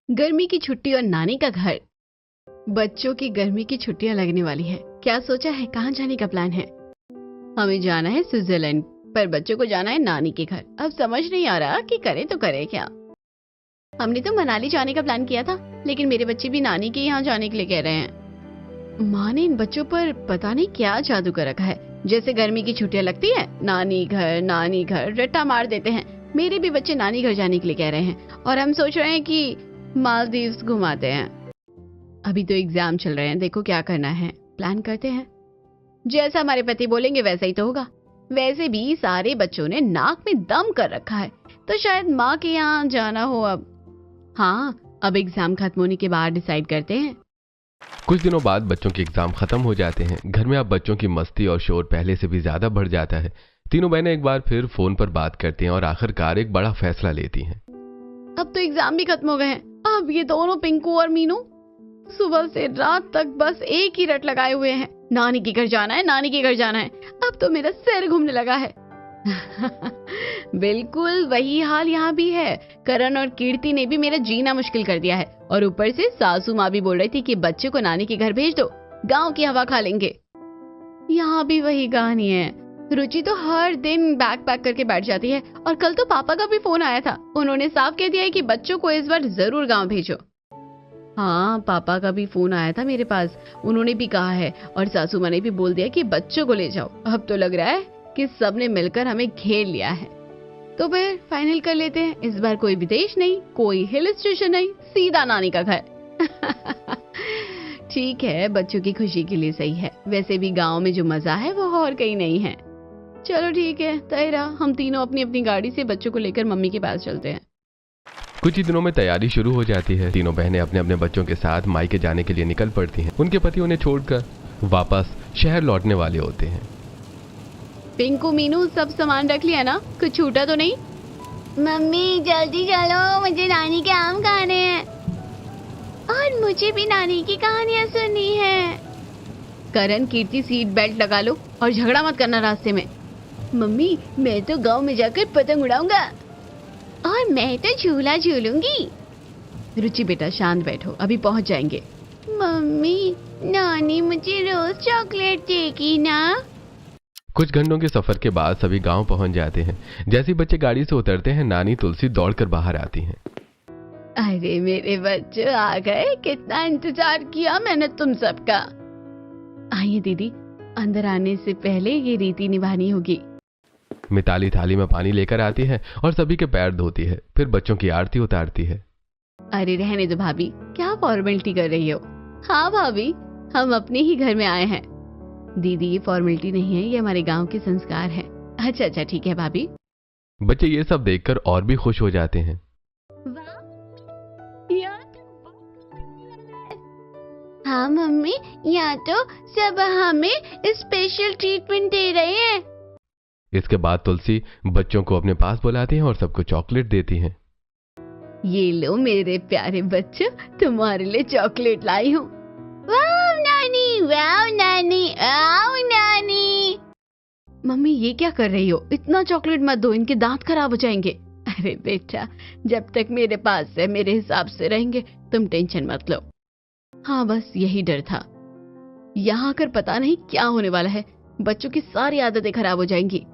गर्मी की छुट्टी और नानी का घर। बच्चों की गर्मी की छुट्टियां लगने वाली है। क्या सोचा है, कहाँ जाने का प्लान है? हमें जाना है स्विट्जरलैंड, पर बच्चों को जाना है नानी के घर। अब समझ नहीं आ रहा कि करे तो करे क्या। हमने तो मनाली जाने का प्लान किया था, लेकिन मेरे बच्चे भी नानी के यहाँ जाने के लिए कह रहे हैं। माँ ने इन बच्चों पर पता नहीं क्या जादू कर रखा है। जैसे गर्मी की छुट्टियां लगती है, नानी घर रट्टा मार देते हैं। मेरे भी बच्चे नानी घर जाने के लिए कह रहे हैं और हम सोच रहे हैं कि मालदीव्स घुमाते हैं। अभी तो एग्जाम चल रहे हैं, देखो क्या करना है, प्लान करते हैं। जैसा हमारे पति बोलेंगे वैसा ही तो होगा। वैसे भी सारे बच्चों ने नाक में दम कर रखा है, तो शायद माँ के यहाँ जाना हो अब। हाँ, अब एग्जाम खत्म होने के बाद डिसाइड करते हैं। कुछ दिनों बाद बच्चों के एग्जाम खत्म हो जाते हैं। घर में अब बच्चों की मस्ती और शोर पहले से भी ज्यादा बढ़ जाता है। तीनों बहनें एक बार फिर फोन पर बात करती हैं और आखिरकार एक बड़ा फैसला लेती हैं। अब तो एग्जाम भी खत्म हो गए हैं। अब ये दोनों पिंकू और मीनू सुबह से रात तक बस एक ही रट लगाए हुए हैं, नानी के घर जाना है, नानी के घर जाना है। अब तो मेरा सिर घूमने लगा है। बिल्कुल वही हाल यहाँ भी है। करण और कीर्ति ने भी मेरा जीना मुश्किल कर दिया है, और ऊपर से सासू माँ भी बोल रही थी कि बच्चे को नानी के घर भेज दो, गांव की हवा खा लेंगे। यहाँ भी वही कहानी है। रुचि तो हर दिन बैग पैक करके बैठ जाती है, और कल तो पापा का भी फोन आया था। उन्होंने साफ कह दिया है कि बच्चों को इस बार जरूर गांव भेजो। हाँ, पापा का भी फोन आया था मेरे पास। उन्होंने भी कहा है, और सासू माँ ने भी बोल दिया कि बच्चों को ले जाओ। अब तो लग रहा है कि सबने मिलकर हमें घेर लिया है। तो फिर फाइनल कर लेते हैं, इस बार कोई विदेश नहीं, कोई हिल स्टेशन नहीं, सीधा नानी का घर। ठीक है, बच्चों की खुशी के लिए सही है। वैसे भी गांव में जो मजा है वो और कहीं नहीं है। चलो ठीक है, तय रहा। हम तीनों अपनी अपनी गाड़ी से बच्चों को लेकर मम्मी के पास चलते हैं। कुछ ही दिनों में तैयारी शुरू हो जाती है। तीनों बहनें अपने अपने बच्चों के साथ मायके जाने के लिए निकल पड़ती हैं। उनके पति उन्हें छोड़कर वापस शहर लौटने वाले होते हैं। पिंकू, मीनू, सब सामान रख लिया ना? कुछ छूटा तो नहीं? मम्मी जल्दी चलो, मुझे नानी के आम खाने हैं और मुझे भी नानी की कहानियाँ सुननी है। करण, कीर्ति, सीट बेल्ट लगा लो और झगड़ा मत करना रास्ते में। मम्मी मैं तो गांव में जाकर पतंग उड़ाऊंगा और मैं तो झूला झूलूंगी। रुचि बेटा शांत बैठो, अभी पहुंच जाएंगे। मम्मी नानी मुझे रोज चॉकलेट देगी ना? कुछ घंटों के सफर के बाद सभी गांव पहुंच जाते हैं। जैसे ही बच्चे गाड़ी से उतरते हैं, नानी तुलसी दौड़कर बाहर आती हैं। अरे मेरे बच्चे आ गए, कितना इंतजार किया मैंने तुम सबका। आइए दीदी, अंदर आने से पहले ये रीति निभानी होगी। मिताली थाली में पानी लेकर आती है और सभी के पैर धोती है, फिर बच्चों की आरती उतारती है। अरे रहने दो भाभी, क्या फॉर्मेलिटी कर रही हो? हाँ भाभी, हम अपने ही घर में आए हैं। दीदी ये फॉर्मेलिटी नहीं है, ये हमारे गांव के संस्कार है। अच्छा ठीक है भाभी। बच्चे ये सब देखकर और भी खुश हो जाते हैं। हाँ मम्मी, यहाँ तो सब हमें स्पेशल ट्रीटमेंट दे रहे हैं। इसके बाद तुलसी बच्चों को अपने पास बुलाती है और सबको चॉकलेट देती है। ये लो मेरे प्यारे बच्चों, तुम्हारे लिए चॉकलेट लाई हूँ। वाव नानी, वाव नानी, आओ नानी। मम्मी ये क्या कर रही हो? इतना चॉकलेट मत दो, इनके दांत खराब हो जाएंगे। अरे बेटा, जब तक मेरे पास है मेरे हिसाब से रहेंगे, तुम टेंशन मत लो। हाँ बस यही डर था। यहाँ आकर पता नहीं क्या होने वाला है, बच्चों की सारी आदतें खराब हो जाएंगी।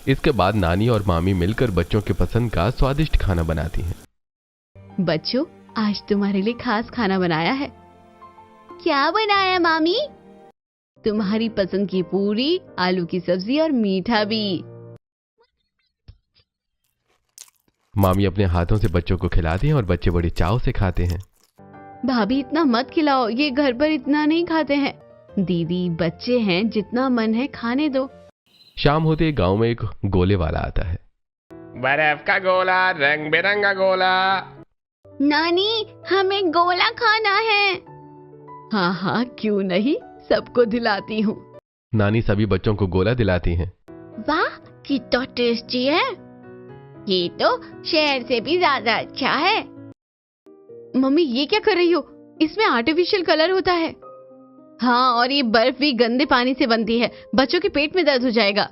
इसके बाद नानी और मामी मिलकर बच्चों के पसंद का स्वादिष्ट खाना बनाती हैं। बच्चों, आज तुम्हारे लिए खास खाना बनाया है। क्या बनाया मामी? तुम्हारी पसंद की पूरी, आलू की सब्जी और मीठा भी। मामी अपने हाथों से बच्चों को खिलाती हैं और बच्चे बड़ी चाव से खाते हैं। भाभी इतना मत खिलाओ, ये घर पर इतना नहीं खाते हैं। दीदी बच्चे हैं, जितना मन है खाने दो। शाम होते ही गांव में एक गोले वाला आता है। बर्फ का गोला, रंग बिरंगा गोला। नानी हमें गोला खाना है। हाँ क्यों नहीं, सबको दिलाती हूँ। नानी सभी बच्चों को गोला दिलाती हैं। वाह कितना टेस्टी है, ये तो शहर से भी ज्यादा अच्छा है। मम्मी ये क्या कर रही हो? इसमें आर्टिफिशियल कलर होता है। हाँ, और ये बर्फ भी गंदे पानी से बनती है, बच्चों के पेट में दर्द हो जाएगा।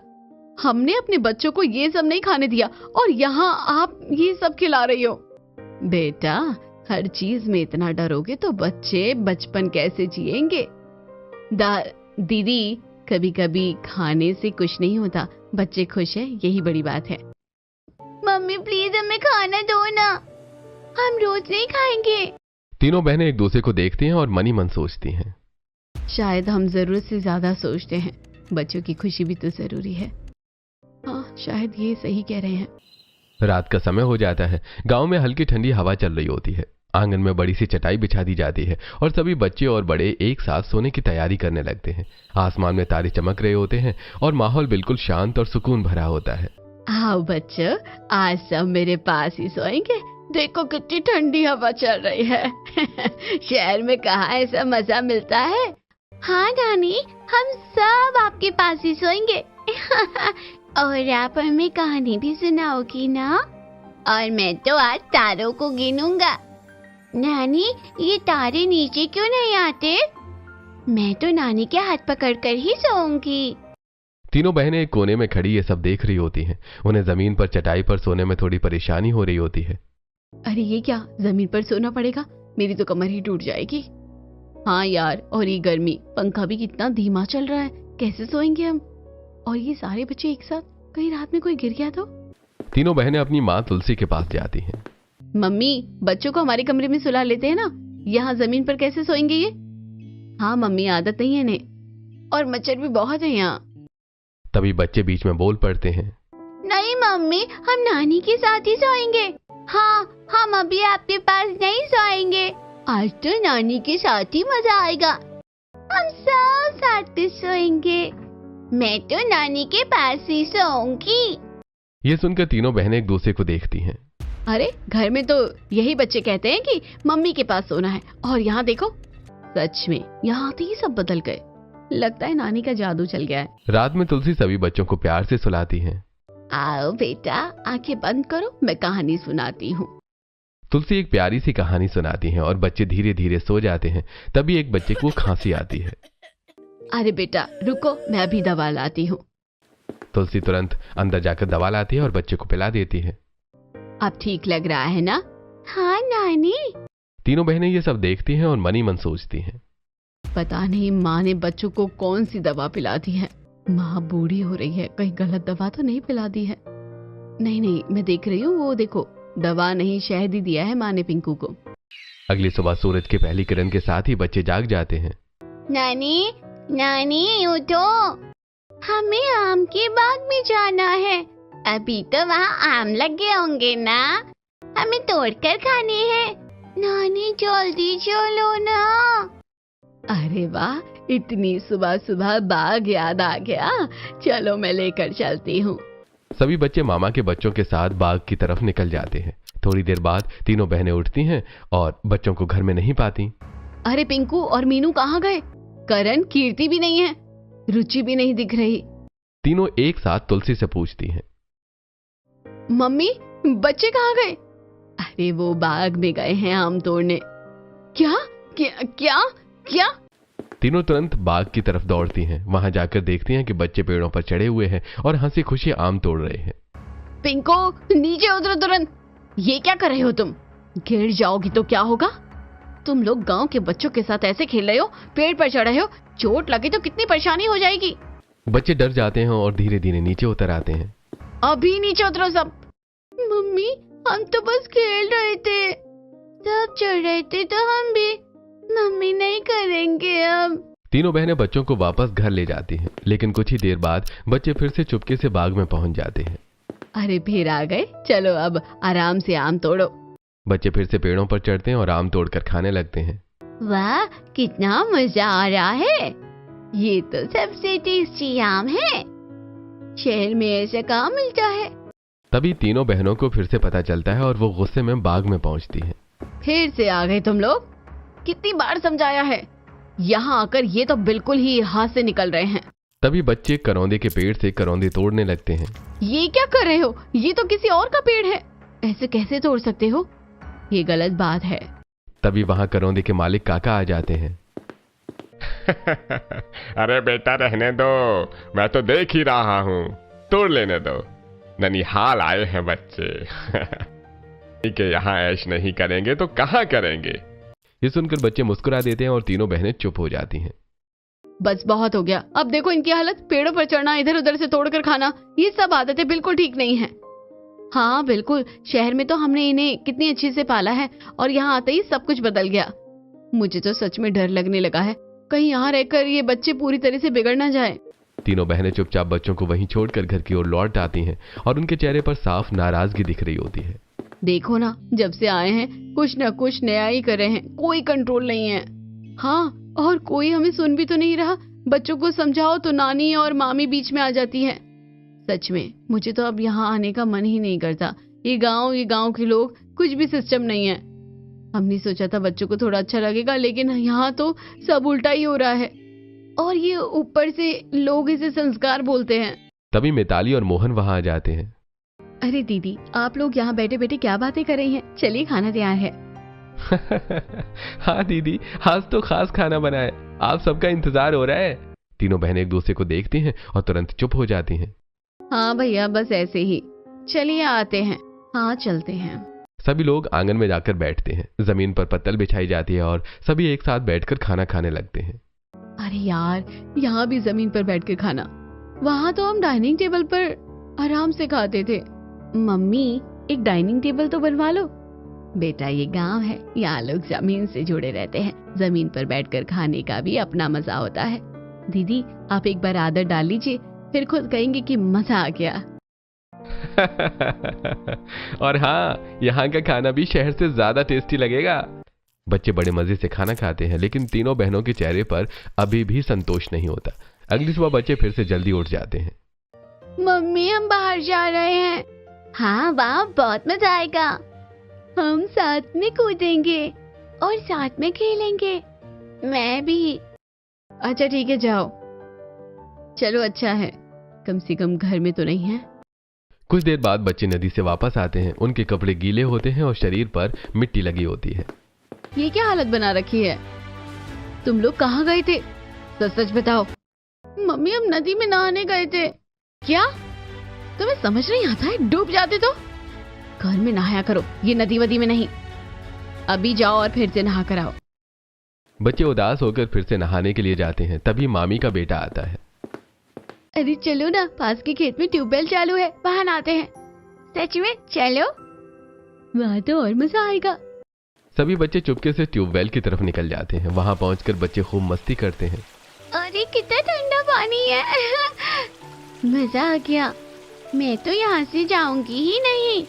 हमने अपने बच्चों को ये सब नहीं खाने दिया, और यहाँ आप ये सब खिला रही हो। बेटा हर चीज में इतना डरोगे तो बच्चे बचपन कैसे जिएंगे? दीदी, कभी कभी खाने से कुछ नहीं होता, बच्चे खुश हैं यही बड़ी बात है। मम्मी प्लीज हमें खाना दो ना, हम रोज नहीं खाएंगे। तीनों बहनें एक दूसरे को देखती हैं और मन ही मन सोचती हैं। शायद हम जरूरत से ज्यादा सोचते हैं, बच्चों की खुशी भी तो जरूरी है। हाँ, शायद ये सही कह रहे हैं। रात का समय हो जाता है। गांव में हल्की ठंडी हवा चल रही होती है। आंगन में बड़ी सी चटाई बिछा दी जाती है और सभी बच्चे और बड़े एक साथ सोने की तैयारी करने लगते हैं। आसमान में तारे चमक रहे होते हैं और माहौल बिल्कुल शांत और सुकून भरा होता है। आओ बच्चों, आज सब मेरे पास ही सोएंगे। देखो कितनी ठंडी हवा चल रही है। शहर में कहाँ ऐसा मजा मिलता है। हाँ नानी, हम सब आपके पास ही सोएंगे। और आप हमें कहानी भी सुनाओगी ना? और मैं तो आज तारों को गिनूंगा। नानी, ये तारे नीचे क्यों नहीं आते? मैं तो नानी के हाथ पकड़कर ही सोऊंगी। तीनों बहनें एक कोने में खड़ी ये सब देख रही होती हैं। उन्हें जमीन पर चटाई पर सोने में थोड़ी परेशानी हो रही होती है। अरे ये क्या, जमीन पर सोना पड़ेगा? मेरी तो कमर ही टूट जाएगी। हाँ यार, और ये गर्मी, पंखा भी कितना धीमा चल रहा है, कैसे सोएंगे हम? और ये सारे बच्चे एक साथ, कहीं रात में कोई गिर गया तो? तीनों बहनें अपनी माँ तुलसी के पास जाती हैं। मम्मी, बच्चों को हमारे कमरे में सुला लेते हैं ना, यहाँ जमीन पर कैसे सोएंगे ये? हाँ मम्मी, आदत नहीं है इन्हें, और मच्छर भी बहुत है यहाँ। तभी बच्चे बीच में बोल पड़ते हैं। नहीं मम्मी, हम नानी के साथ ही सोएंगे। हाँ, हम अभी आपके पास नहीं सोएंगे। आज तो नानी के साथ ही मजा आएगा। हम सब साथ में सोएंगे। मैं तो नानी के पास ही सोऊंगी। ये सुनकर तीनों बहनें एक दूसरे को देखती हैं। अरे घर में तो यही बच्चे कहते हैं कि मम्मी के पास सोना है, और यहाँ देखो, सच में यहाँ आते ही सब बदल गए। लगता है नानी का जादू चल गया है। रात में तुलसी सभी बच्चों को प्यार से सुलाती हैं। आओ बेटा, आंखें बंद करो, मैं कहानी सुनाती हूँ। तुलसी एक प्यारी सी कहानी सुनाती हैं और बच्चे धीरे धीरे सो जाते हैं। तभी एक बच्चे को खांसी आती है। अरे बेटा रुको, मैं अभी दवा लाती हूँ। तुलसी तुरंत अंदर जाकर दवा लाती है और बच्चे को पिला देती है। अब ठीक लग रहा है ना? हाँ नानी। तीनों बहनें ये सब देखती हैं और मन ही मन सोचती हैं। पता नहीं माँ ने बच्चों को कौन सी दवा पिला दी है। माँ बूढ़ी हो रही है, कहीं गलत दवा तो नहीं पिला दी है। नहीं, मैं देख रही हूँ, वो देखो, दवा नहीं शहद ही दिया है माँ ने पिंकू को। अगली सुबह सूरज की पहली किरण के साथ ही बच्चे जाग जाते हैं। नानी, नानी उठो, हमें आम के बाग में जाना है। अभी तो वहाँ आम लगे होंगे ना, हमें तोड़कर खाने हैं। नानी जल्दी चलो ना। अरे वाह, इतनी सुबह सुबह बाग याद आ गया। चलो मैं लेकर चलती हूँ। सभी बच्चे मामा के बच्चों के साथ बाग की तरफ निकल जाते हैं। थोड़ी देर बाद तीनों बहनें उठती हैं और बच्चों को घर में नहीं पाती। अरे पिंकू और मीनू कहाँ गए? करण, कीर्ति भी नहीं है, रुचि भी नहीं दिख रही। तीनों एक साथ तुलसी से पूछती हैं। मम्मी, बच्चे कहाँ गए? अरे वो बाग में गए हैं आम तोड़ने। क्या क्या क्या क्या? तीनों तुरंत बाग की तरफ दौड़ती हैं। वहां जाकर देखती हैं कि बच्चे पेड़ों पर चढ़े हुए हैं और हंसी खुशी आम तोड़ रहे हैं। पिंको, नीचे उतरो तुरंत। ये क्या कर रहे हो तुम? गिर जाओगी तो क्या होगा? तुम लोग गांव के बच्चों के साथ ऐसे खेल रहे हो, पेड़ पर चढ़े हो, चोट लगे तो कितनी परेशानी हो जाएगी। बच्चे डर जाते हैं और धीरे धीरे नीचे उतर आते हैं। अभी नीचे उतरो सब। मम्मी, हम तो बस खेल रहे थे, सब चढ़ रहे थे तो हम भी। मम्मी नहीं करेंगे अब। तीनों बहनें बच्चों को वापस घर ले जाती हैं, लेकिन कुछ ही देर बाद बच्चे फिर से चुपके से बाग में पहुंच जाते हैं। अरे फिर आ गए, चलो अब आराम से आम तोड़ो। बच्चे फिर से पेड़ों पर चढ़ते हैं और आम तोड़कर खाने लगते हैं। वाह, कितना मजा आ रहा है। ये तो सबसे टेस्टी आम है, शहर में ऐसा कहाँ मिलता है। तभी तीनों बहनों को फिर से पता चलता है और वो गुस्से में बाग में पहुंचती हैं। फिर से आ गए तुम लोग? कितनी बार समझाया है, यहाँ आकर ये तो बिल्कुल ही हाथ से निकल रहे हैं। तभी बच्चे करौंदे के पेड़ से करौंदे तोड़ने लगते हैं। ये क्या कर रहे हो? ये तो किसी और का पेड़ है, ऐसे कैसे तोड़ सकते हो? ये गलत बात है। तभी वहां करौंदे के मालिक काका आ जाते हैं। अरे बेटा रहने दो, मैं तो देख ही रहा हूँ, तोड़ लेने दो। ननिहाल आए हैं बच्चे। कि यहाँ ऐश नहीं करेंगे तो कहाँ करेंगे। ये सुनकर बच्चे मुस्कुरा देते हैं और तीनों बहनें चुप हो जाती हैं। बस बहुत हो गया, अब देखो इनकी हालत, पेड़ों पर चढ़ना, इधर उधर से तोड़कर खाना, ये सब आदतें बिल्कुल ठीक नहीं है। हाँ बिल्कुल, शहर में तो हमने इन्हें कितनी अच्छी से पाला है और यहाँ आते ही सब कुछ बदल गया। मुझे तो सच में डर लगने लगा है, कहीं यहाँ रहकर ये बच्चे पूरी तरह से बिगड़ ना जाए। तीनों बहनें चुपचाप बच्चों को वहीं छोड़कर घर की ओर लौट आती हैं और उनके चेहरे पर साफ नाराजगी दिख रही होती है। देखो ना, जब से आए हैं कुछ न कुछ नया ही कर रहे हैं, कोई कंट्रोल नहीं है। हाँ, और कोई हमें सुन भी तो नहीं रहा। बच्चों को समझाओ तो नानी और मामी बीच में आ जाती है। सच में मुझे तो अब यहाँ आने का मन ही नहीं करता। ये गांव के लोग, कुछ भी सिस्टम नहीं है। हमने सोचा था बच्चों को थोड़ा अच्छा लगेगा, लेकिन यहाँ तो सब उल्टा ही हो रहा है। और ये ऊपर से लोग इसे संस्कार बोलते हैं। तभी मिताली और मोहन वहां आ जाते हैं। अरे दीदी, आप लोग यहाँ बैठे बैठे क्या बातें कर रही हैं? चलिए, खाना तैयार है। हाँ दीदी, आज तो खास खाना बना है, आप सबका इंतजार हो रहा है। तीनों बहनें एक दूसरे को देखती हैं और तुरंत चुप हो जाती हैं। हाँ भैया, बस ऐसे ही। चलिए आते हैं। हाँ चलते हैं। सभी लोग आंगन में जाकर बैठते हैं। जमीन पर पत्तल बिछाई जाती है और सभी एक साथ बैठकर खाना खाने लगते हैं। अरे यार, यहाँ भी जमीन पर बैठकर खाना, वहाँ तो हम डाइनिंग टेबल पर आराम से खाते थे। मम्मी, एक डाइनिंग टेबल तो बनवा लो। बेटा, ये गांव है, यहाँ लोग जमीन से जुड़े रहते हैं। जमीन पर बैठकर खाने का भी अपना मजा होता है। दीदी, आप एक बार आदत डाल लीजिए, फिर खुद कहेंगे कि मजा आ गया। और हाँ, यहाँ का खाना भी शहर से ज्यादा टेस्टी लगेगा। बच्चे बड़े मजे से खाना खाते हैं, लेकिन तीनों बहनों के चेहरे पर अभी भी संतोष नहीं होता। अगली सुबह बच्चे फिर से जल्दी उठ जाते हैं। मम्मी, हम बाहर जा रहे हैं। हाँ वाह, बहुत मजा आएगा। हम साथ में कूदेंगे और साथ में खेलेंगे। मैं भी। अच्छा ठीक है, जाओ। चलो, अच्छा है, कम से कम घर में तो नहीं है। कुछ देर बाद बच्चे नदी से वापस आते हैं। उनके कपड़े गीले होते हैं और शरीर पर मिट्टी लगी होती है। ये क्या हालत बना रखी है? तुम लोग कहाँ गए थे? सच सच बताओ। मम्मी, हम नदी में नहाने गए थे। क्या तुम्हें समझ नहीं आता है? डूब जाते तो घर में नहाया करो, ये नदी वदी में नहीं। अभी जाओ और फिर से नहा कर आओ। बच्चे उदास होकर फिर से नहाने के लिए जाते हैं। तभी मामी का बेटा आता है। अरे चलो ना, पास के खेत में ट्यूबवेल चालू है, वहां नहाते हैं। सच में? चलो। वहां तो और मजा आएगा। सभी बच्चे चुपके से ट्यूबवेल की तरफ निकल जाते हैं। वहां पहुंचकर बच्चे खूब मस्ती करते हैं। अरे कितना ठंडा पानी है। मजा आ गया। मैं तो यहाँ से जाऊंगी ही नहीं।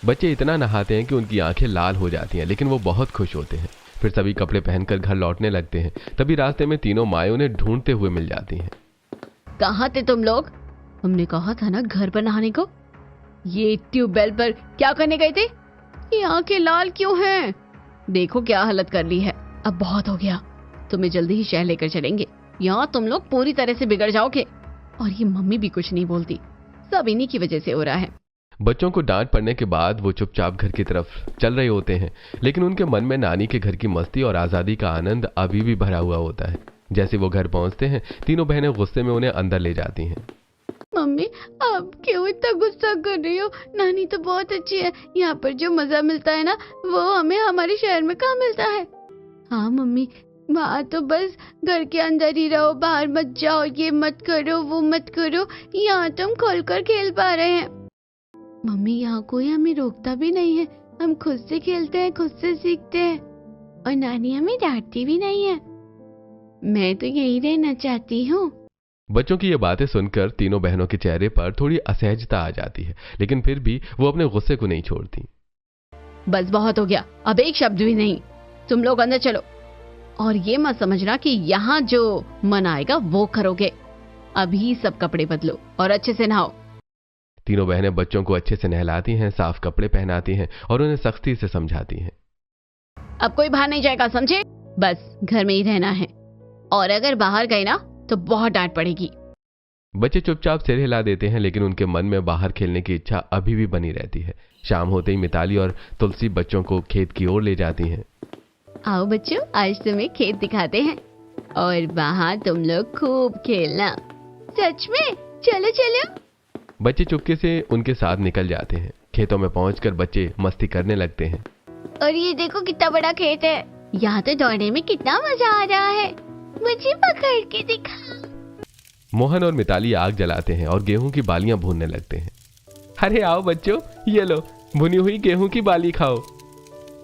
बच्चे इतना नहाते हैं कि उनकी आंखें लाल हो जाती हैं, लेकिन वो बहुत खुश होते हैं। फिर सभी कपड़े पहनकर घर लौटने लगते हैं। तभी रास्ते में तीनों माएं उन्हें ढूंढते हुए मिल जाती हैं। कहाँ थे तुम लोग? हमने कहा था ना घर पर नहाने को। ये ट्यूबवेल पर क्या करने गए थे? ये आंखें लाल क्यों हैं? देखो क्या हालत कर ली है। अब बहुत हो गया, तुम्हें जल्दी ही शहर लेकर चलेंगे। यहाँ तुम लोग पूरी तरह से बिगड़ जाओगे। और ये मम्मी भी कुछ नहीं बोलती, सब इन्हीं की वजह से हो रहा है। बच्चों को डांट पड़ने के बाद वो चुपचाप घर की तरफ चल रहे होते हैं, लेकिन उनके मन में नानी के घर की मस्ती और आजादी का आनंद अभी भी भरा हुआ होता है। जैसे वो घर पहुंचते हैं, तीनों बहनें गुस्से में उन्हें अंदर ले जाती हैं। मम्मी, आप क्यों इतना गुस्सा कर रही हो? नानी तो बहुत अच्छी है। यहाँ पर जो मजा मिलता है ना, वो हमें हमारे शहर में कहाँ मिलता है। हाँ मम्मी, वहाँ तो बस घर के अंदर ही रहो, बाहर मत जाओ, ये मत करो, वो मत करो। यहाँ तो हम खोलकर खेल पा रहे हैं। मम्मी, यहाँ कोई हमें रोकता भी नहीं है। हम खुद से खेलते हैं, खुद से सीखते हैं। और नानी हमें डांटती भी नहीं है। मैं तो यही रहना चाहती हूँ। बच्चों की ये बातें सुनकर तीनों बहनों के चेहरे पर थोड़ी असहजता आ जाती है, लेकिन फिर भी वो अपने गुस्से को नहीं छोड़ती। बस बहुत हो गया, अब एक शब्द भी नहीं। तुम लोग अंदर चलो। और ये मत समझना कि यहाँ जो मन आएगा वो करोगे। अभी सब कपड़े बदलो और अच्छे से नहाओ। तीनों बहनें बच्चों को अच्छे से नहलाती हैं, साफ कपड़े पहनाती हैं और उन्हें सख्ती से समझाती हैं। अब कोई बाहर नहीं जाएगा, समझे? बस घर में ही रहना है, और अगर बाहर गए ना तो बहुत डांट पड़ेगी। बच्चे चुपचाप सिर हिला देते हैं, लेकिन उनके मन में बाहर खेलने की इच्छा अभी भी बनी रहती है। शाम होते ही मिताली और तुलसी बच्चों को खेत की ओर ले जाती हैं। आओ बच्चों, आज तुम्हें खेत दिखाते हैं और वहाँ तुम लोग खूब खेलना। सच में? चलो चलो। बच्चे चुपके से उनके साथ निकल जाते हैं। खेतों में पहुंचकर बच्चे मस्ती करने लगते हैं। और ये देखो कितना बड़ा खेत है, यहाँ तो दौड़ने में कितना मजा आ रहा है, मुझे पकड़ के दिखा। मोहन और मिताली आग जलाते हैं और गेहूं की बालियां भूनने लगते हैं। अरे आओ बच्चों, ये लो भुनी हुई गेहूं की बाली खाओ।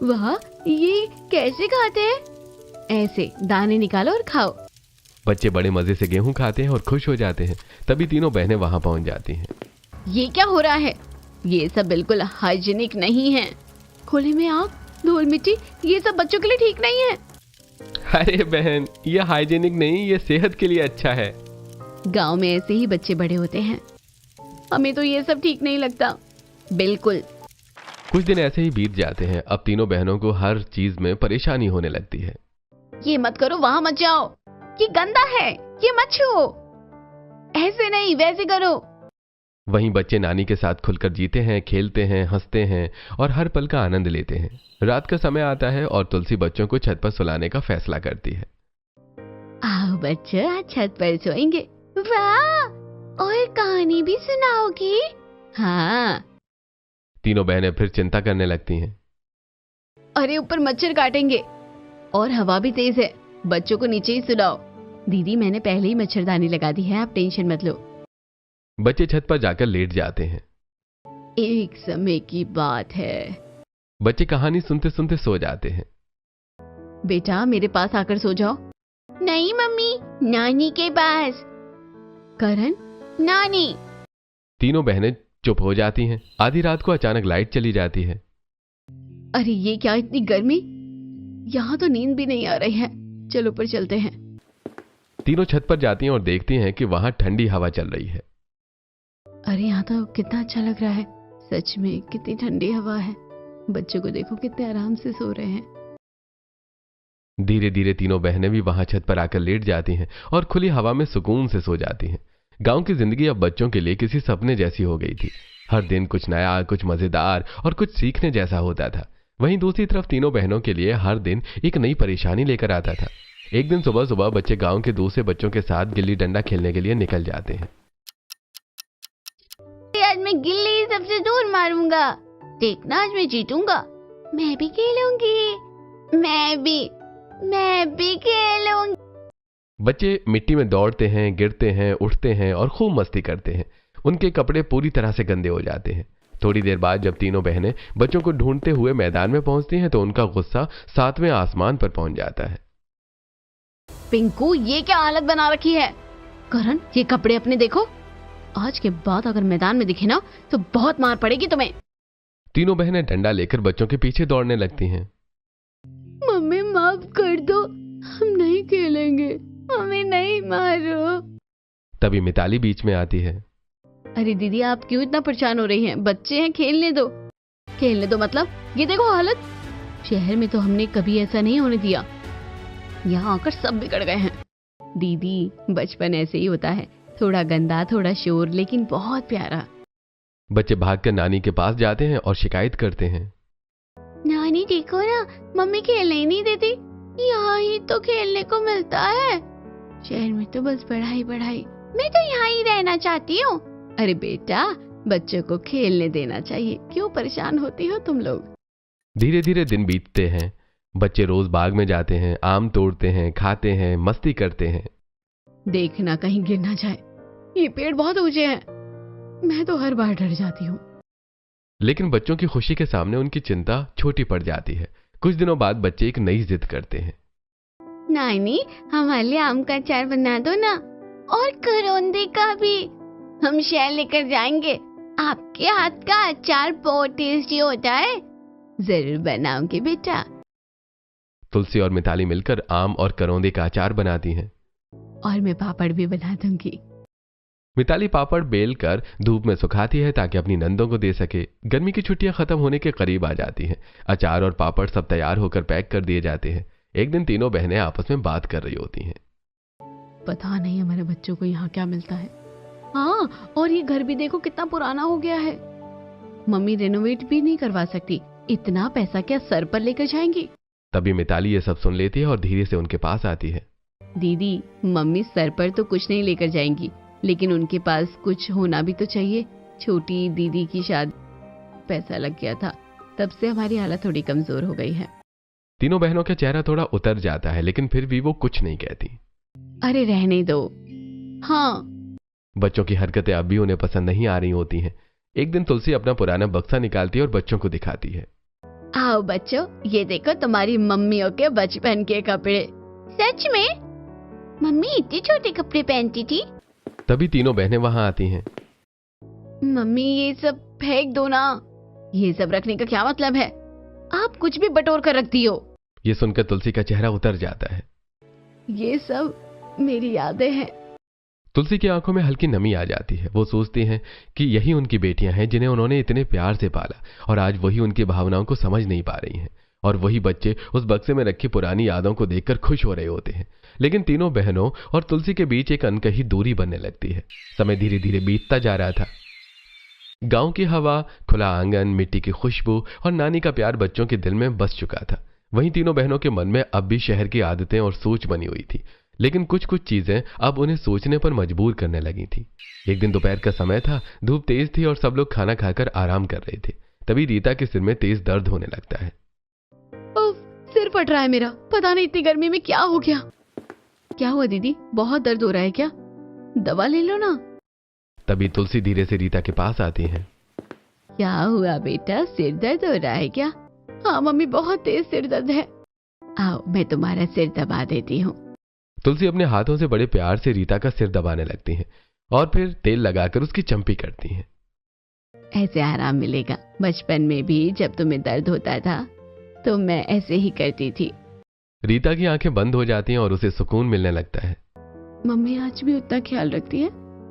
वाह, ये कैसे खाते हैं? ऐसे दाने निकालो और खाओ। बच्चे बड़े मजे से गेहूं खाते हैं और खुश हो जाते हैं। तभी तीनों बहनें वहां पहुंच जाती हैं। ये क्या हो रहा है? ये सब बिल्कुल हाइजीनिक नहीं है। खुले में आग, धूल मिट्टी, ये सब बच्चों के लिए ठीक नहीं है। अरे बहन, ये हाइजीनिक नहीं, ये सेहत के लिए अच्छा है। गांव में ऐसे ही बच्चे बड़े होते हैं। हमें तो ये सब ठीक नहीं लगता बिल्कुल। कुछ दिन ऐसे ही बीत जाते हैं। अब तीनों बहनों को हर चीज में परेशानी होने लगती है। ये मत करो, वहां मत जाओ, ये गंदा है, ये मत छुओ, ऐसे नहीं वैसे करो। वहीं बच्चे नानी के साथ खुलकर जीते हैं, खेलते हैं, हंसते हैं और हर पल का आनंद लेते हैं। रात का समय आता है और तुलसी बच्चों को छत पर सुलाने का फैसला करती है। आओ बच्चों, आज छत पर सोएंगे। वाह, और कहानी भी सुनाओगी? हाँ। तीनों बहनें फिर चिंता करने लगती हैं। अरे ऊपर मच्छर काटेंगे और हवा भी तेज है, बच्चों को नीचे ही सुलाओ। दीदी, मैंने पहले ही मच्छरदानी लगा दी है, आप टेंशन मत लो। बच्चे छत पर जाकर लेट जाते हैं। एक समय की बात है। बच्चे कहानी सुनते सुनते सो जाते हैं। बेटा, मेरे पास आकर सो जाओ। नहीं मम्मी, नानी के पास। करण, नानी। तीनों बहनें चुप हो जाती हैं। आधी रात को अचानक लाइट चली जाती है। अरे ये क्या, इतनी गर्मी, यहाँ तो नींद भी नहीं आ रही है। चलो ऊपर चलते हैं। तीनों छत पर जाती हैं और देखती हैं कि वहां ठंडी हवा चल रही है। अरे यहाँ तो कितना अच्छा लग रहा है, सच में कितनी ठंडी हवा है। बच्चों को देखो कितने आराम से सो रहे हैं। धीरे धीरे तीनों बहनें भी वहां छत पर आकर लेट जाती हैं और खुली हवा में सुकून से सो जाती हैं। गांव की जिंदगी अब बच्चों के लिए किसी सपने जैसी हो गई थी। हर दिन कुछ नया, कुछ मजेदार और कुछ सीखने जैसा होता था। वहीं दूसरी तरफ तीनों बहनों के लिए हर दिन एक नई परेशानी लेकर आता था। एक दिन सुबह सुबह बच्चे गांव के दूसरे बच्चों के साथ गिल्ली डंडा खेलने के लिए निकल जाते हैं। आज मैं गिल्ली सबसे दूर मारूंगा, देखना आज मैं जीतूंगा। मैं भी खेलूंगी, मैं भी खेलूंगी। बच्चे मिट्टी में दौड़ते हैं, गिरते हैं, उठते हैं और खूब मस्ती करते हैं। उनके कपड़े पूरी तरह से गंदे हो जाते हैं। थोड़ी देर बाद जब तीनों बहनें बच्चों को ढूंढते हुए मैदान में पहुंचती हैं तो उनका गुस्सा 7वें आसमान पर पहुंच जाता है। पिंकू, ये क्या हालत बना रखी है? करण, ये कपड़े अपने देखो। आज के बाद अगर मैदान में दिखे ना तो बहुत मार पड़ेगी तुम्हें। तीनों बहनें डंडा लेकर बच्चों के पीछे दौड़ने लगती हैं। मम्मी माफ कर दो, हम नहीं खेलेंगे, हमें नहीं मारो। तभी मिताली बीच में आती है। अरे दीदी, आप क्यों इतना परेशान हो रही हैं? बच्चे हैं, खेलने दो। खेलने दो मतलब? ये देखो हालत। शहर में तो हमने कभी ऐसा नहीं होने दिया, यहाँ आकर सब बिगड़ गए हैं। दीदी, बचपन ऐसे ही होता है, थोड़ा गंदा, थोड़ा शोर, लेकिन बहुत प्यारा। बच्चे भागकर नानी के पास जाते हैं और शिकायत करते हैं। नानी देखो ना, मम्मी खेलने ही नहीं देती, यहाँ ही तो खेलने को मिलता है। शहर में तो बस पढ़ाई पढ़ाई, मैं तो यहाँ ही रहना चाहती हूँ। अरे बेटा, बच्चों को खेलने देना चाहिए, क्यों परेशान होती हो तुम लोग? धीरे धीरे दिन बीतते हैं। बच्चे रोज बाग में जाते हैं, आम तोड़ते हैं, खाते हैं, मस्ती करते हैं। देखना कहीं गिर ना जाए, ये पेड़ बहुत ऊंचे हैं, मैं तो हर बार डर जाती हूँ। लेकिन बच्चों की खुशी के सामने उनकी चिंता छोटी पड़ जाती है। कुछ दिनों बाद बच्चे एक नई जिद करते हैं। नानी, हमारे लिए आम का अचार बना दो ना, और करौंदे का भी। हम शहर लेकर जाएंगे, आपके हाथ का अचार बहुत टेस्टी होता है। जरूर बनाऊंगी बेटा। तुलसी और मिताली मिलकर आम और करौंदे का अचार बनाती हैं। और मैं पापड़ भी बना दूंगी। मिताली पापड़ बेल कर धूप में सुखाती है ताकि अपनी नंदों को दे सके। गर्मी की छुट्टियां खत्म होने के करीब आ जाती हैं। अचार और पापड़ सब तैयार होकर पैक कर दिए जाते हैं। एक दिन तीनों बहनें आपस में बात कर रही होती हैं। पता नहीं हमारे बच्चों को यहाँ क्या मिलता है। हाँ, और ये घर भी देखो कितना पुराना हो गया है। मम्मी रेनोवेट भी नहीं करवा सकती, इतना पैसा क्या सर पर लेकर जाएंगी? तभी मिताली ये सब सुन लेती है और धीरे से उनके पास आती है। दीदी, मम्मी सर पर तो कुछ नहीं लेकर जाएंगी, लेकिन उनके पास कुछ होना भी तो चाहिए। छोटी दीदी की शादी। पैसा लग गया था, तब से हमारी हालत थोड़ी कमजोर हो गई है। तीनों बहनों का चेहरा थोड़ा उतर जाता है, लेकिन फिर भी वो कुछ नहीं कहती। अरे रहने दो। हाँ। बच्चों की हरकतें अब भी उन्हें पसंद नहीं आ रही होती हैं। एक दिन तुलसी अपना पुराना बक्सा निकालती है और बच्चों को दिखाती है। आओ बच्चों, ये देखो तुम्हारी मम्मियों के बचपन के कपड़े। सच में? मम्मी इतने छोटे कपड़े पहनती थी? तभी तीनों बहनें वहां आती हैं। मम्मी ये सब फेंक दो ना, ये सब रखने का क्या मतलब है? आप कुछ भी बटोर कर रख दियो। ये सुनकर तुलसी का चेहरा उतर जाता है। ये सब मेरी यादें हैं। तुलसी की आंखों में हल्की नमी आ जाती है। वो सोचती हैं कि यही उनकी बेटियां हैं जिन्हें उन्होंने इतने प्यार से पाला, और आज वही उनकी भावनाओं को समझ नहीं पा रही हैं। और वही बच्चे उस बक्से में रखी पुरानी यादों को देखकर खुश हो रहे होते हैं। लेकिन तीनों बहनों और तुलसी के बीच एक अनकही दूरी बनने लगती है। समय धीरे धीरे बीतता जा रहा था। गांव की हवा, खुला आंगन, मिट्टी की खुशबू और नानी का प्यार बच्चों के दिल में बस चुका था। वहीं तीनों बहनों के मन में अब भी शहर की आदतें और सोच बनी हुई थी, लेकिन कुछ कुछ चीजें अब उन्हें सोचने पर मजबूर करने लगी थी। एक दिन दोपहर का समय था, धूप तेज थी और सब लोग खाना खाकर आराम कर रहे थे। तभी रीता के सिर में तेज दर्द होने लगता है। उफ, सिर फट रहा है मेरा, पता नहीं इतनी गर्मी में क्या हो गया। क्या हुआ दीदी, बहुत दर्द हो रहा है क्या? दवा ले लो ना। तभी तुलसी धीरे से रीता के पास आती है। क्या हुआ बेटा, सिर दर्द हो रहा है क्या? हाँ मम्मी, बहुत तेज सिर दर्द है। आओ मैं तुम्हारा सिर दबा देती हूँ। तुलसी अपने हाथों से बड़े प्यार से रीता का सिर दबाने लगती हैं और फिर तेल लगाकर उसकी चंपी करती हैं। ऐसे आराम मिलेगा। बचपन में भी जब तुम्हें दर्द होता था तो मैं ऐसे ही करती थी। रीता की आंखें बंद हो जाती हैं और उसे सुकून मिलने लगता है। मम्मी आज भी उतना ख्याल रखती है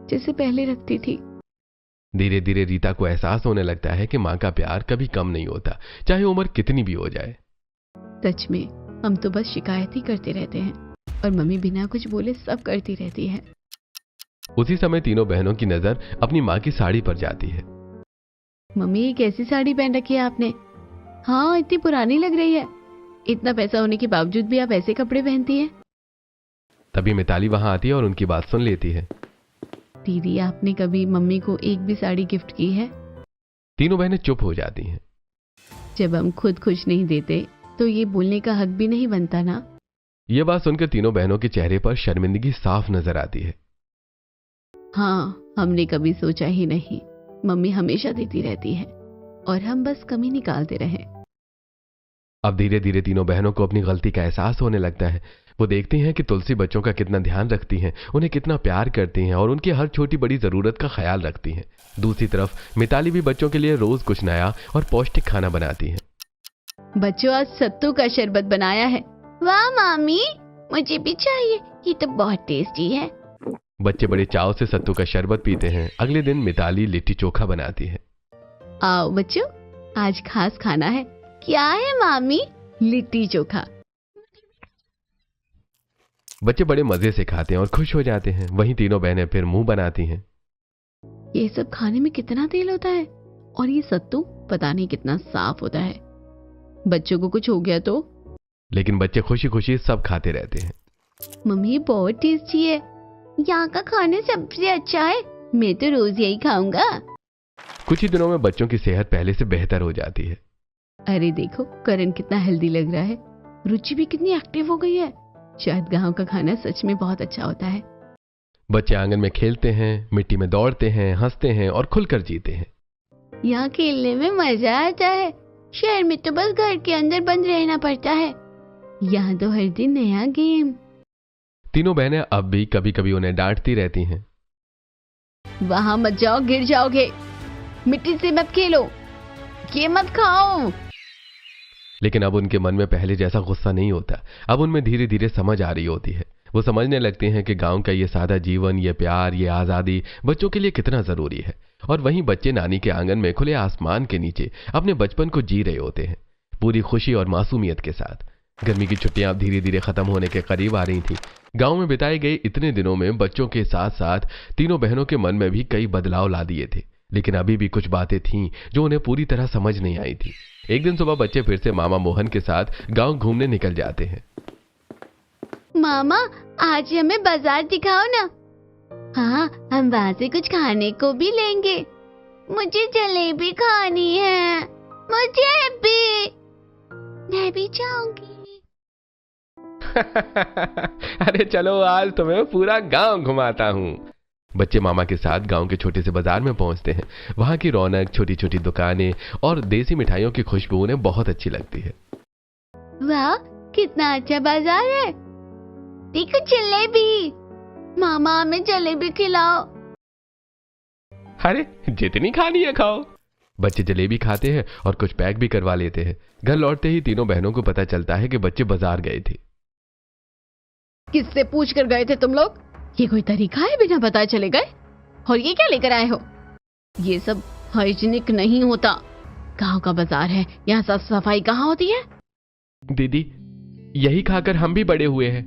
जैसे पहले रखती थी। धीरे धीरे रीता को एहसास होने लगता है कि माँ का प्यार कभी कम नहीं होता, चाहे उम्र कितनी भी हो जाए। सच में हम तो बस शिकायत ही करते रहते हैं और मम्मी बिना कुछ बोले सब करती रहती है। उसी समय तीनों बहनों की नजर अपनी माँ की साड़ी पर जाती है। मम्मी ये कैसी साड़ी पहन रखी है आपने? हाँ इतनी पुरानी लग रही है। इतना पैसा होने के बावजूद भी आप ऐसे कपड़े पहनती हैं? तभी मिताली वहां आती है और उनकी बात सुन लेती है। दीदी आपने कभी मम्मी को एक भी साड़ी गिफ्ट की है? तीनों बहनें चुप हो जाती हैं। जब हम खुद खुश नहीं देते तो ये बोलने का हक भी नहीं बनता ना। ये बात सुनकर तीनों बहनों के चेहरे पर शर्मिंदगी साफ नजर आती है। हाँ हमने कभी सोचा ही नहीं। मम्मी हमेशा देती रहती है और हम बस कमी निकालते रहे। अब धीरे धीरे तीनों बहनों को अपनी गलती का एहसास होने लगता है। वो देखती हैं कि तुलसी बच्चों का कितना ध्यान रखती हैं, उन्हें कितना प्यार करती हैं और उनकी हर छोटी बड़ी जरूरत का ख्याल रखती हैं। दूसरी तरफ मिताली भी बच्चों के लिए रोज कुछ नया और पौष्टिक खाना बनाती है। बच्चों आज सत्तू का शरबत बनाया है। वाह मामी, मुझे भी चाहिए, ये तो बहुत टेस्टी है। बच्चे बड़े चाव से सत्तू का शरबत पीते हैं। अगले दिन मिताली लिट्टी चोखा बनाती है। आओ बच्चों, आज खास खाना है। क्या है मामी? लिट्टी चोखा। बच्चे बड़े मजे से खाते हैं और खुश हो जाते हैं। वहीं तीनों बहनें फिर मुंह बनाती हैं। ये सब खाने में कितना तेल होता है और ये सत्तू पता नहीं कितना साफ होता है। बच्चों को कुछ हो गया तो? लेकिन बच्चे खुशी खुशी सब खाते रहते हैं। मम्मी बहुत टेस्टी है। यहाँ का खाना सबसे अच्छा है, मैं तो रोज यही खाऊंगा। कुछ ही दिनों में बच्चों की सेहत पहले से बेहतर हो जाती है। अरे देखो करण कितना हेल्दी लग रहा है। रुचि भी कितनी एक्टिव हो गई है। शायद गांव का खाना सच में बहुत अच्छा होता है। बच्चे आंगन में खेलते हैं, मिट्टी में दौड़ते हैं, हंसते हैं और खुलकर जीते हैं। यहाँ खेलने में मजा आता है। शहर में तो बस घर के अंदर बंद रहना पड़ता है। यहाँ तो हर दिन नया गेम। तीनों बहनें अब भी कभी कभी उन्हें डांटती रहती हैं। वहां मत जाओ, गिर जाओगे। मिट्टी से मत खेलो, ये मत खाओ। लेकिन अब उनके मन में पहले जैसा गुस्सा नहीं होता। अब उनमें धीरे धीरे समझ आ रही होती है। वो समझने लगते हैं कि गांव का ये सादा जीवन, ये प्यार, ये आजादी बच्चों के लिए कितना जरूरी है। और वहीं बच्चे नानी के आंगन में खुले आसमान के नीचे अपने बचपन को जी रहे होते हैं, पूरी खुशी और मासूमियत के साथ। गर्मी की छुट्टियां अब धीरे धीरे खत्म होने के करीब आ रही थी। गांव में बिताए गए इतने दिनों में बच्चों के साथ साथ तीनों बहनों के मन में भी कई बदलाव ला दिए थे। लेकिन अभी भी कुछ बातें थीं जो उन्हें पूरी तरह समझ नहीं आई थी। एक दिन सुबह बच्चे फिर से मामा मोहन के साथ गांव घूमने निकल जाते हैं। मामा आज हमें बाजार दिखाओ ना। हाँ, हम वहाँ से कुछ खाने को भी लेंगे। मुझे जलेबी खानी है, मुझे भी। मैं भी चाहूंगी। अरे चलो आज तुम्हें पूरा गांव घुमाता हूँ। बच्चे मामा के साथ गांव के छोटे से बाजार में पहुंचते हैं। वहां की रौनक, छोटी छोटी दुकानें और देसी मिठाइयों की खुशबू उन्हें बहुत अच्छी लगती है। वाह, कितना अच्छा बाजार है। देखो जलेबी, मामा हमें जलेबी खिलाओ। अरे जितनी खानी है खाओ। बच्चे जलेबी खाते हैं और कुछ पैक भी करवा लेते हैं। घर लौटते ही तीनों बहनों को पता चलता है कि बच्चे बाजार गए थे। किससे पूछ कर गए थे तुम लोग? ये कोई तरीका है बिना बताए चले गए? और ये क्या लेकर आए हो? ये सब हाइजीनिक नहीं होता। गांव का बाजार है, यहाँ साफ सफाई कहाँ होती है? दीदी, यही खाकर हम भी बड़े हुए हैं।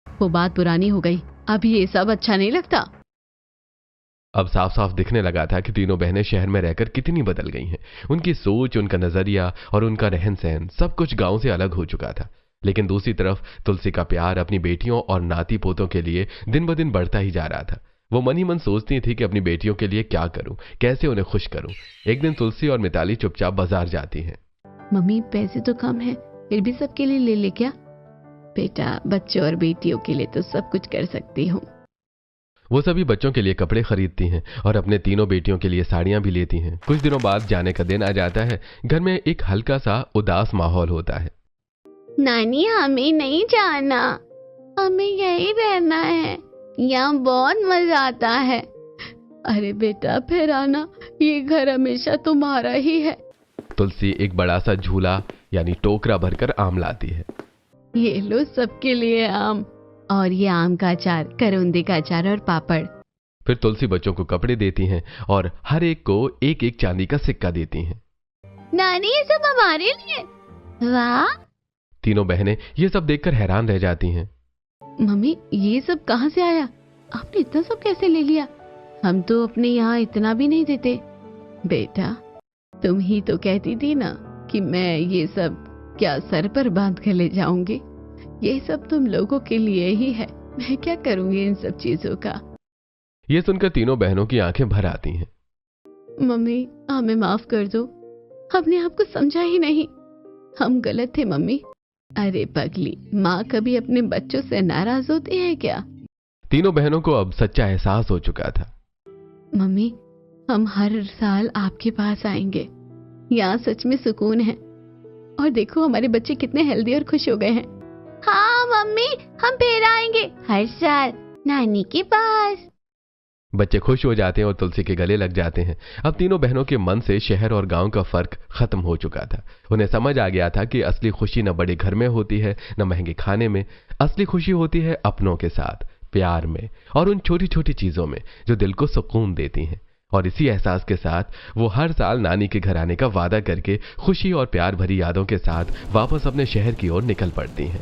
वो बात पुरानी हो गई, अब ये सब अच्छा नहीं लगता। अब साफ साफ दिखने लगा था कि तीनों बहनें शहर में रहकर कितनी बदल गई हैं। उनकी सोच, उनका नजरिया और उनका रहन सहन सब कुछ गांव से अलग हो चुका था। लेकिन दूसरी तरफ तुलसी का प्यार अपनी बेटियों और नाती पोतों के लिए दिन ब दिन बढ़ता ही जा रहा था। वो मन ही मन सोचती थी कि अपनी बेटियों के लिए क्या करूं, कैसे उन्हें खुश करूं। एक दिन तुलसी और मिताली चुपचाप बाजार जाती हैं। मम्मी, पैसे तो कम है, फिर भी सबके लिए ले ले क्या? बेटा, बच्चों और बेटियों के लिए तो सब कुछ कर सकती हूँ। वो सभी बच्चों के लिए कपड़े खरीदती हैं और अपने तीनों बेटियों के लिए साड़ियां भी लेती हैं। कुछ दिनों बाद जाने का दिन आ जाता है। घर में एक हल्का सा उदास माहौल होता है। नानी, हमें नहीं जाना, हमें यहीं रहना है, यहाँ बहुत मजा आता है। अरे बेटा, फिर आना, ये घर हमेशा तुम्हारा ही है। तुलसी एक बड़ा सा झूला यानी टोकरा भरकर आम लाती है। ये लो सबके लिए आम, और ये आम का अचार, करौंदे का अचार और पापड़। फिर तुलसी बच्चों को कपड़े देती हैं और हर एक को एक एक चांदी का सिक्का देती हैं। नानी, ये सब हमारे लिए? वाह। तीनों बहनें ये सब देखकर हैरान रह जाती हैं। मम्मी, ये सब कहाँ से आया? आपने इतना सब कैसे ले लिया? हम तो अपने यहाँ इतना भी नहीं देते। बेटा, तुम ही तो कहती थी ना कि मैं ये सब क्या सर पर बांध कर ले जाऊंगी? ये सब तुम लोगों के लिए ही है, मैं क्या करूंगी इन सब चीजों का? ये सुनकर तीनों बहनों की आंखें भर आती हैं। मम्मी, हमें माफ कर दो, हमने आपको समझा ही नहीं, हम गलत थे मम्मी। अरे पगली, माँ कभी अपने बच्चों से नाराज होती है क्या? तीनों बहनों को अब सच्चा एहसास हो चुका था। मम्मी, हम हर साल आपके पास आएंगे, यहाँ सच में सुकून है। और देखो हमारे बच्चे कितने हेल्दी और खुश हो गए हैं। हाँ मम्मी, हम फिर आएंगे हर साल नानी के पास। बच्चे खुश हो जाते हैं और तुलसी के गले लग जाते हैं। अब तीनों बहनों के मन से शहर और गांव का फर्क खत्म हो चुका था। उन्हें समझ आ गया था कि असली खुशी न बड़े घर में होती है, न महंगे खाने में। असली खुशी होती है अपनों के साथ, प्यार में और उन छोटी छोटी चीजों में जो दिल को सुकून देती हैं। और इसी एहसास के साथ वो हर साल नानी के घर आने का वादा करके खुशी और प्यार भरी यादों के साथ वापस अपने शहर की ओर निकल पड़ती हैं।